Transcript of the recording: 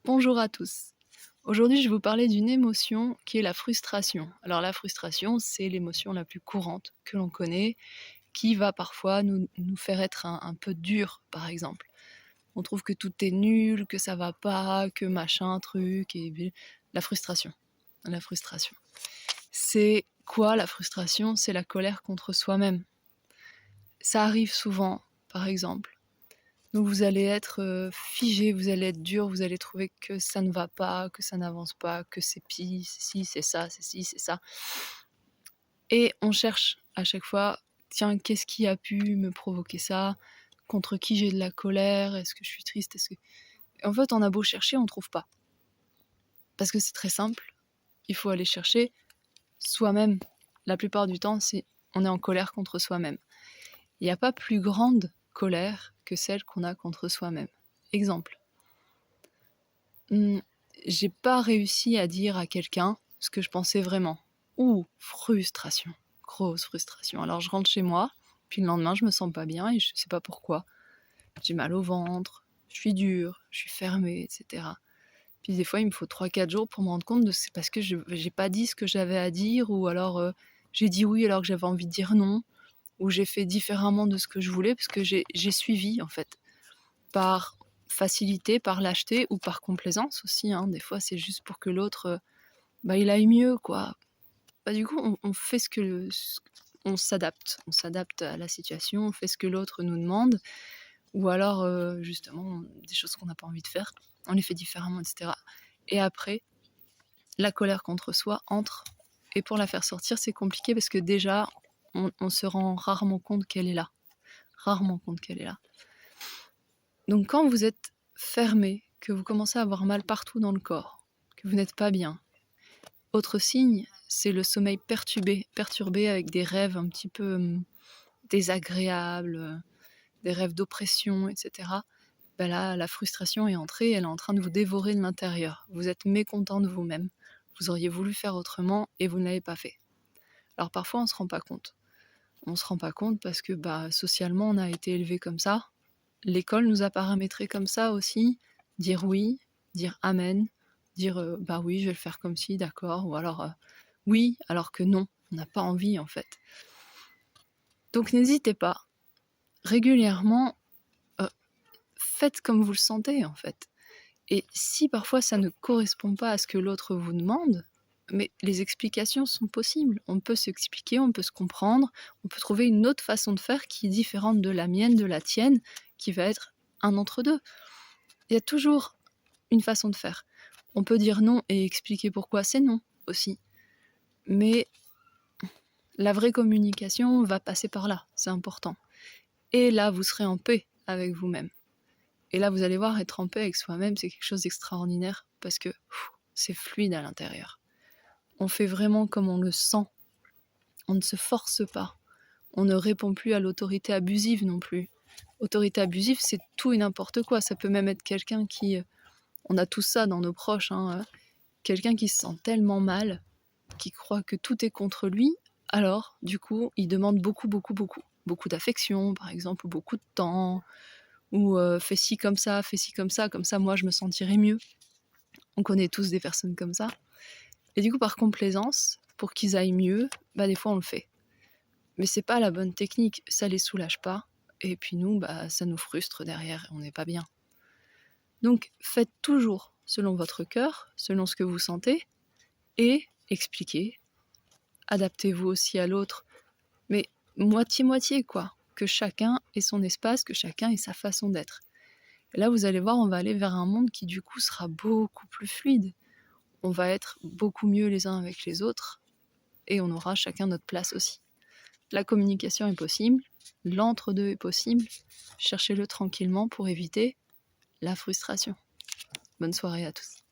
Bonjour à tous. Aujourd'hui, je vais vous parler d'une émotion qui est la frustration. Alors la frustration, c'est l'émotion la plus courante que l'on connaît, qui va parfois nous faire être un peu dur, par exemple. On trouve que tout est nul, que ça va pas, que machin, truc, et la frustration. La frustration. C'est quoi la frustration? C'est la colère contre soi-même. Ça arrive souvent, par exemple. Donc vous allez être figé, vous allez être dur, vous allez trouver que ça ne va pas, que ça n'avance pas, que c'est pis, c'est ci, c'est ça, c'est ci, c'est ça. Et on cherche à chaque fois, tiens, qu'est-ce qui a pu me provoquer ça? Contre qui j'ai de la colère? Est-ce que je suis triste? En fait, on a beau chercher, on trouve pas. Parce que c'est très simple, il faut aller chercher soi-même. La plupart du temps, on est en colère contre soi-même. Il n'y a pas plus grande colère que celle qu'on a contre soi-même. Exemple. J'ai pas réussi à dire à quelqu'un ce que je pensais vraiment. Ouh, frustration. Grosse frustration. Alors je rentre chez moi, puis le lendemain je me sens pas bien et je sais pas pourquoi. J'ai mal au ventre, je suis dure, je suis fermée, etc. Puis des fois il me faut 3-4 jours pour me rendre compte de c'est parce que j'ai pas dit ce que j'avais à dire, ou alors j'ai dit oui alors que j'avais envie de dire non, ou j'ai fait différemment de ce que je voulais parce que j'ai suivi en fait. Par facilité, par lâcheté ou par complaisance aussi, hein. Des fois c'est juste pour que l'autre il aille mieux, quoi. Du coup on fait on s'adapte à la situation, on fait ce que l'autre nous demande, ou alors justement des choses qu'on n'a pas envie de faire, on les fait différemment, etc. Et après, la colère contre soi entre, et pour la faire sortir c'est compliqué parce que déjà on se rend rarement compte qu'elle est là. Donc quand vous êtes fermé, que vous commencez à avoir mal partout dans le corps, que vous n'êtes pas bien, autre signe, c'est le sommeil perturbé avec des rêves un petit peu désagréables, des rêves d'oppression, etc. Là, la frustration est entrée, elle est en train de vous dévorer de l'intérieur. Vous êtes mécontent de vous-même. Vous auriez voulu faire autrement et vous ne l'avez pas fait. Alors parfois, on ne se rend pas compte. On ne se rend pas compte parce que socialement, on a été élevé comme ça. L'école nous a paramétré comme ça aussi. Dire oui, dire amen, dire oui, je vais le faire comme ci, d'accord, ou alors oui, alors que non, on n'a pas envie en fait. Donc n'hésitez pas, régulièrement, faites comme vous le sentez en fait. Et si parfois ça ne correspond pas à ce que l'autre vous demande, mais les explications sont possibles. On peut s'expliquer, on peut se comprendre, on peut trouver une autre façon de faire qui est différente de la mienne, de la tienne, qui va être un entre-deux. Il y a toujours une façon de faire. On peut dire non et expliquer pourquoi c'est non aussi. Mais la vraie communication va passer par là, c'est important. Et là, vous serez en paix avec vous-même. Et là, vous allez voir, être en paix avec soi-même, c'est quelque chose d'extraordinaire parce que c'est fluide à l'intérieur. On fait vraiment comme on le sent. On ne se force pas. On ne répond plus à l'autorité abusive non plus. Autorité abusive, c'est tout et n'importe quoi. Ça peut même être quelqu'un qui... On a tout ça dans nos proches. Quelqu'un qui se sent tellement mal, qui croit que tout est contre lui, alors, du coup, il demande beaucoup. Beaucoup d'affection, par exemple, ou beaucoup de temps, ou fais ci comme ça, comme ça, moi, je me sentirais mieux. On connaît tous des personnes comme ça. Et du coup, par complaisance, pour qu'ils aillent mieux, des fois, on le fait. Mais c'est pas la bonne technique, ça les soulage pas. Et puis nous, ça nous frustre derrière, on n'est pas bien. Donc, faites toujours selon votre cœur, selon ce que vous sentez, et expliquez. Adaptez-vous aussi à l'autre, mais moitié-moitié, quoi. Que chacun ait son espace, que chacun ait sa façon d'être. Et là, vous allez voir, on va aller vers un monde qui, du coup, sera beaucoup plus fluide. On va être beaucoup mieux les uns avec les autres, et on aura chacun notre place aussi. La communication est possible, l'entre-deux est possible. Cherchez-le tranquillement pour éviter la frustration. Bonne soirée à tous.